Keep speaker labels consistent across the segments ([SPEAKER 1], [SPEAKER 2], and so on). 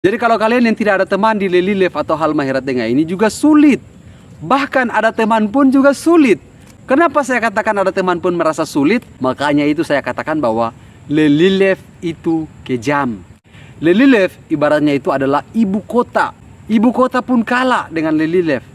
[SPEAKER 1] Jadi kalau kalian yang tidak ada teman di Lely Live atau Halmahera Tengah ini juga sulit. Bahkan ada teman pun juga sulit. Kenapa saya katakan ada teman pun merasa sulit? Makanya itu saya katakan bahwa Lely Live itu kejam. Lely Live ibaratnya itu adalah ibu kota. Ibu kota pun kalah dengan Lely Live.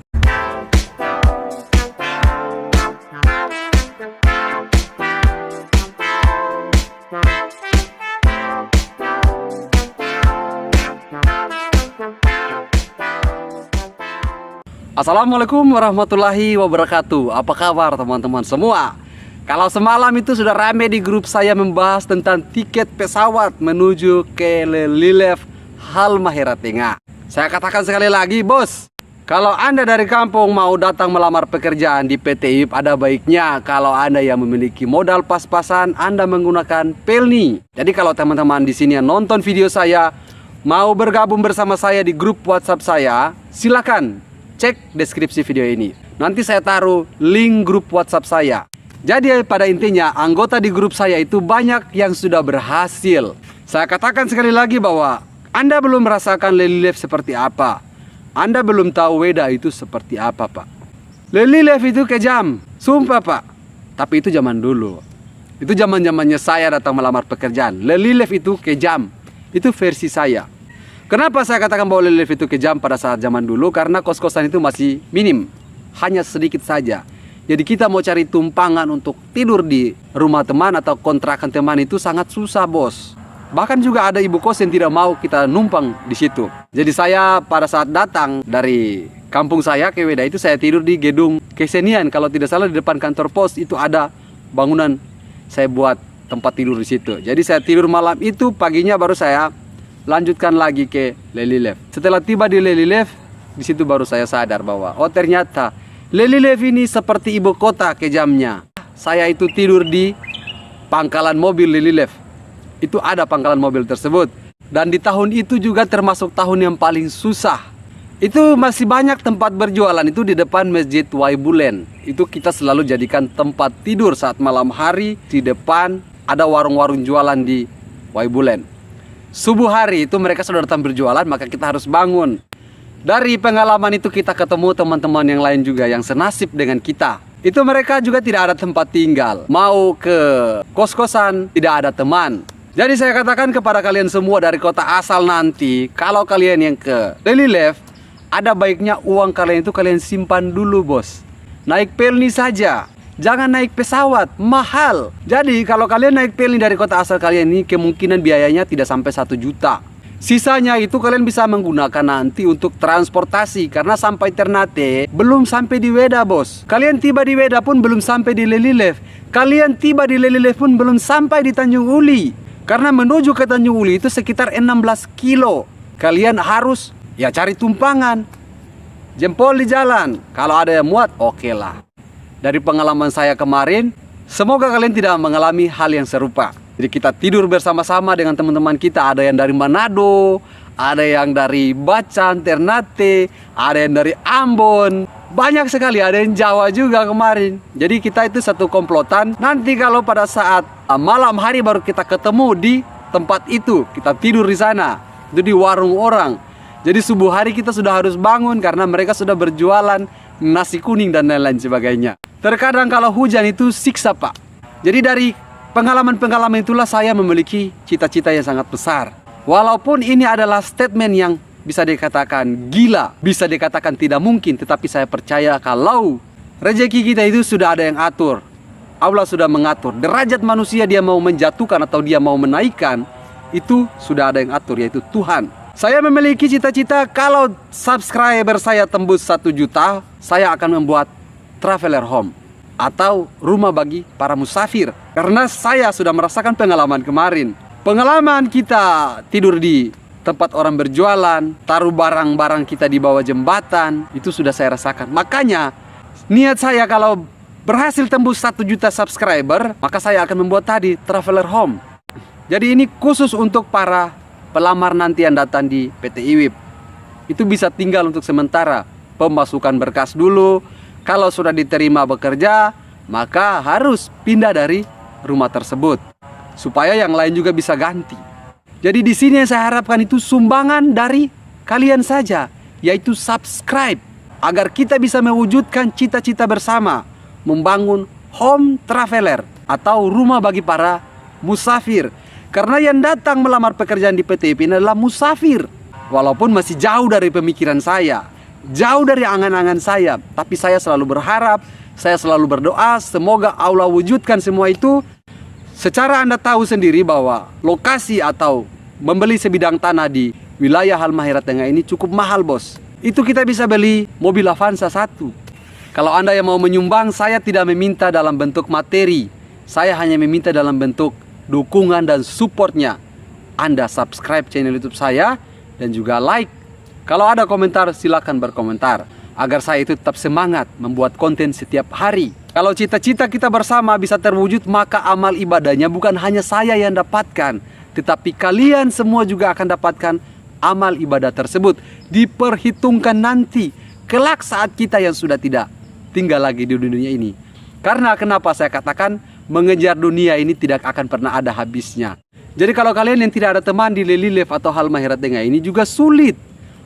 [SPEAKER 1] Assalamualaikum warahmatullahi wabarakatuh. Apa kabar teman-teman semua? Kalau semalam itu sudah rame di grup saya membahas tentang tiket pesawat menuju ke Lely Live Halmahera Tengah. Saya katakan sekali lagi, bos, kalau Anda dari kampung mau datang melamar pekerjaan di PT IWIB, ada baiknya kalau Anda yang memiliki modal pas-pasan, Anda menggunakan Pelni. Jadi kalau teman-teman di sini yang nonton video saya mau bergabung bersama saya di grup WhatsApp saya, silakan cek deskripsi video ini. Nanti saya taruh link grup WhatsApp saya. Jadi pada intinya anggota di grup saya itu banyak yang sudah berhasil. Saya katakan sekali lagi bahwa Anda belum merasakan Lely Live seperti apa. Anda belum tahu Weda itu seperti apa, Pak. Lely Live itu kejam, sumpah, Pak. Tapi itu zaman dulu. Itu zaman-zamannya saya datang melamar pekerjaan. Lely Live itu kejam. Itu versi saya. Kenapa saya katakan bahwa Lely Live itu kejam pada saat zaman dulu? Karena kos-kosan itu masih minim, hanya sedikit saja. Jadi kita mau cari tumpangan untuk tidur di rumah teman atau kontrakan teman itu sangat susah, bos. Bahkan juga ada ibu kos yang tidak mau kita numpang di situ. Jadi saya pada saat datang dari kampung saya ke Weda itu saya tidur di gedung kesenian. Kalau tidak salah di depan kantor pos itu ada bangunan saya buat tempat tidur di situ. Jadi saya tidur malam itu, paginya baru saya lanjutkan lagi ke Lely Live. Setelah tiba di Lely Live, di situ baru saya sadar bahwa oh ternyata Lely Live ini seperti ibu kota kejamnya. Saya itu tidur di pangkalan mobil Lely Live. Itu ada pangkalan mobil tersebut. Dan di tahun itu juga termasuk tahun yang paling susah. Itu masih banyak tempat berjualan itu di depan Masjid Waibulen. Itu kita selalu jadikan tempat tidur saat malam hari. Di depan ada warung-warung jualan di Waibulen. Subuh hari itu mereka sudah datang berjualan, maka kita harus bangun. Dari pengalaman itu kita ketemu teman-teman yang lain juga yang senasib dengan kita. Itu mereka juga tidak ada tempat tinggal. Mau ke kos-kosan, tidak ada teman. Jadi saya katakan kepada kalian semua dari kota asal nanti, kalau kalian yang ke Lely Live, ada baiknya uang kalian itu kalian simpan dulu, bos. Naik Pelni saja. Jangan naik pesawat, mahal. Jadi kalau kalian naik Pelni dari kota asal kalian ini, kemungkinan biayanya tidak sampai 1 juta. Sisanya itu kalian bisa menggunakan nanti untuk transportasi. Karena sampai Ternate belum sampai di Weda, bos. Kalian tiba di Weda pun belum sampai di Lely Live. Kalian tiba di Lely Live pun belum sampai di Tanjung Uli. Karena menuju ke Tanjung Uli itu sekitar 16 kilo. Kalian harus ya cari tumpangan, jempol di jalan. Kalau ada yang muat, oke lah. Dari pengalaman saya kemarin, semoga kalian tidak mengalami hal yang serupa. Jadi kita tidur bersama-sama dengan teman-teman kita. Ada yang dari Manado, ada yang dari Bacan, Ternate, ada yang dari Ambon. Banyak sekali, ada yang Jawa juga kemarin. Jadi kita itu satu komplotan. Nanti kalau pada saat malam hari baru kita ketemu di tempat itu. Kita tidur di sana, itu di warung orang. Jadi subuh hari kita sudah harus bangun karena mereka sudah berjualan nasi kuning dan lain-lain sebagainya. Terkadang kalau hujan itu siksa, Pak. Jadi dari pengalaman-pengalaman itulah saya memiliki cita-cita yang sangat besar. Walaupun ini adalah statement yang bisa dikatakan gila, bisa dikatakan tidak mungkin, tetapi saya percaya kalau rezeki kita itu sudah ada yang atur. Allah sudah mengatur. Derajat manusia dia mau menjatuhkan atau dia mau menaikkan, itu sudah ada yang atur, yaitu Tuhan. Saya memiliki cita-cita kalau subscriber saya tembus 1 juta, saya akan membuat traveler home atau rumah bagi para musafir. Karena saya sudah merasakan pengalaman kemarin. Pengalaman kita tidur di tempat orang berjualan, taruh barang-barang kita di bawah jembatan, itu sudah saya rasakan. Makanya niat saya kalau berhasil tembus 1 juta subscriber, maka saya akan membuat tadi traveler home. Jadi ini khusus untuk para pelamar nanti yang datang di PT IWIB. Itu bisa tinggal untuk sementara, pemasukan berkas dulu. Kalau sudah diterima bekerja, maka harus pindah dari rumah tersebut supaya yang lain juga bisa ganti. Jadi di sini yang saya harapkan itu sumbangan dari kalian saja, yaitu subscribe, agar kita bisa mewujudkan cita-cita bersama, membangun home traveler atau rumah bagi para musafir. Karena yang datang melamar pekerjaan di PT IP ini adalah musafir. Walaupun masih jauh dari pemikiran saya, jauh dari angan-angan saya, tapi saya selalu berharap, saya selalu berdoa, semoga Allah wujudkan semua itu. Secara Anda tahu sendiri bahwa lokasi atau membeli sebidang tanah di wilayah Halmahera Tengah ini cukup mahal, bos. Itu kita bisa beli mobil Avanza 1. Kalau Anda yang mau menyumbang, saya tidak meminta dalam bentuk materi. Saya hanya meminta dalam bentuk dukungan dan supportnya. Anda subscribe channel YouTube saya dan juga like. Kalau ada komentar, silakan berkomentar agar saya itu tetap semangat membuat konten setiap hari. Kalau cita-cita kita bersama bisa terwujud, maka amal ibadahnya bukan hanya saya yang dapatkan, tetapi kalian semua juga akan dapatkan amal ibadah tersebut. Diperhitungkan nanti, kelak saat kita yang sudah tidak tinggal lagi di dunia ini. Karena kenapa saya katakan mengejar dunia ini tidak akan pernah ada habisnya. Jadi kalau kalian yang tidak ada teman di Lelilef atau Halmahera Tengah ini juga sulit.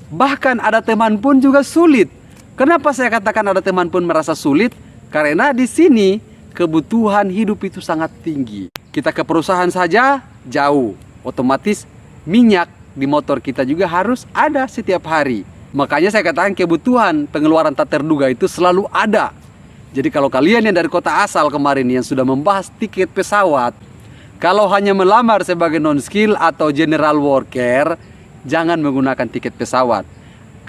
[SPEAKER 1] Bahkan ada teman pun juga sulit. Kenapa saya katakan ada teman pun merasa sulit? Karena di sini kebutuhan hidup itu sangat tinggi. Kita ke perusahaan saja jauh, otomatis minyak di motor kita juga harus ada setiap hari. Makanya saya katakan kebutuhan pengeluaran tak terduga itu selalu ada. Jadi kalau kalian yang dari kota asal kemarin yang sudah membahas tiket pesawat, kalau hanya melamar sebagai non-skill atau general worker, jangan menggunakan tiket pesawat.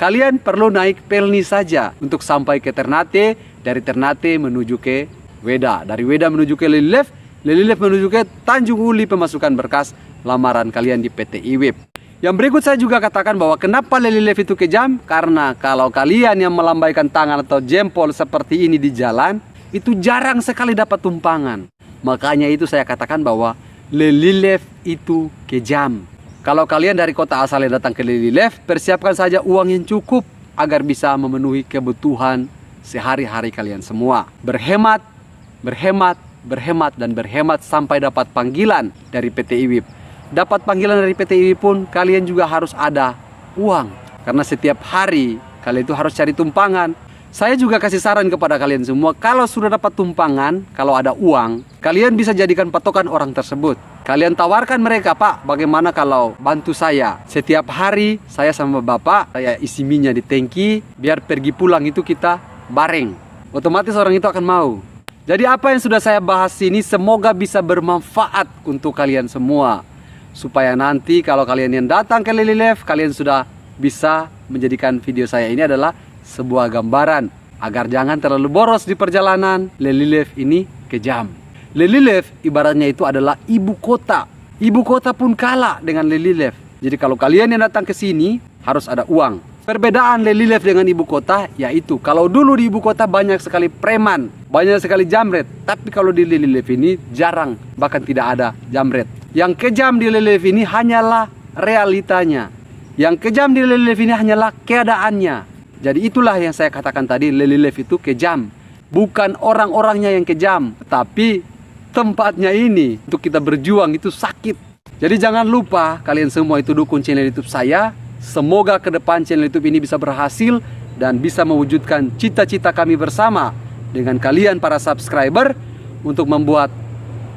[SPEAKER 1] Kalian perlu naik pelni saja untuk sampai ke Ternate, dari Ternate menuju ke Weda, dari Weda menuju ke Lelilef, Lelilef menuju ke Tanjung Uli, pemasukan berkas lamaran kalian di PT IWIP. Yang berikut saya juga katakan bahwa kenapa Lelilef itu kejam? Karena kalau kalian yang melambaikan tangan atau jempol seperti ini di jalan, itu jarang sekali dapat tumpangan. Makanya itu saya katakan bahwa Lelilef itu kejam. Kalau kalian dari kota asal yang datang ke Lelilef, persiapkan saja uang yang cukup agar bisa memenuhi kebutuhan sehari-hari kalian semua. Berhemat, berhemat, berhemat, dan berhemat sampai dapat panggilan dari PT IWIP. Dapat panggilan dari PT IWIP pun kalian juga harus ada uang. Karena setiap hari kalian itu harus cari tumpangan. Saya juga kasih saran kepada kalian semua, kalau sudah dapat tumpangan, kalau ada uang, kalian bisa jadikan patokan orang tersebut. Kalian tawarkan mereka, Pak, bagaimana kalau bantu saya? Setiap hari saya sama Bapak, saya isi minyak di tangki, biar pergi pulang itu kita bareng. Otomatis orang itu akan mau. Jadi apa yang sudah saya bahas ini semoga bisa bermanfaat untuk kalian semua. Supaya nanti kalau kalian yang datang ke Lelilef, kalian sudah bisa menjadikan video saya ini adalah sebuah gambaran agar jangan terlalu boros di perjalanan. Lelilef ini kejam. Lelilef ibaratnya itu adalah ibu kota. Ibu kota pun kalah dengan Lelilef. Jadi kalau kalian yang datang ke sini harus ada uang. Perbedaan Lelilef dengan ibu kota yaitu kalau dulu di ibu kota banyak sekali preman, banyak sekali jamret. Tapi kalau di Lelilef ini jarang, bahkan tidak ada jamret. Yang kejam di Lelilef ini hanyalah realitanya. Yang kejam di Lelilef ini hanyalah keadaannya. Jadi itulah yang saya katakan tadi, Lelilef itu kejam. Bukan orang-orangnya yang kejam, tapi tempatnya ini untuk kita berjuang itu sakit. Jadi jangan lupa kalian semua itu dukung channel YouTube saya. Semoga ke depan channel YouTube ini bisa berhasil dan bisa mewujudkan cita-cita kami bersama dengan kalian para subscriber untuk membuat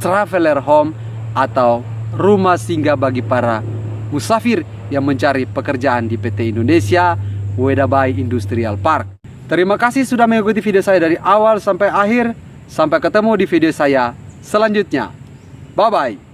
[SPEAKER 1] traveler home atau rumah singgah bagi para musafir yang mencari pekerjaan di PT Indonesia Weda Bay Industrial Park. Terima kasih sudah mengikuti video saya dari awal sampai akhir. Sampai ketemu di video saya selanjutnya. Bye bye.